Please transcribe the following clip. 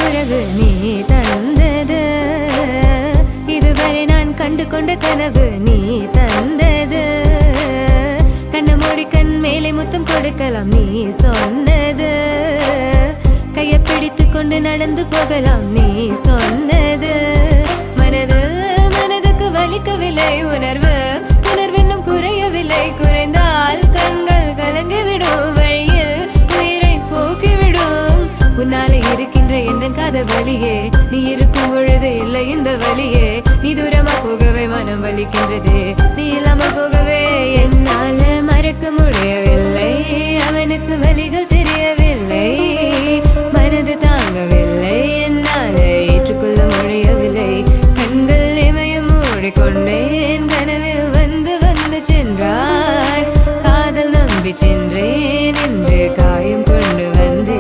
உறவு நீ தந்தது, இதுவரை நான் கண்டு கொண்ட கனவு நீ தந்தது. கண்ண மூடி கண் மேலே முத்தம் கொடுக்கலாம் நீ சொன்னது, கையை பிடித்து கொண்டு நடந்து போகலாம் நீ சொன்னது. மனதுக்கு வலிக்கவில்லை உணர்வு, உணர்வென்னும் குறையவில்லை, குறைந்தால் கண்கள் கலங்கிவிடும், வழியில் உயிரை போக்கிவிடும். உன்னாலே இருக்கின்ற எந்த காதல் வலியே, நீ இருக்கும் பொழுது இல்லை இந்த வலியே. நீ தூரமா போகவே மனம் வலிக்கின்றது, நீ இல்லாமல் போகவே என்னால மறக்க முடியவில்லை. அவனுக்கு வலிகள் தெரியவில்லை.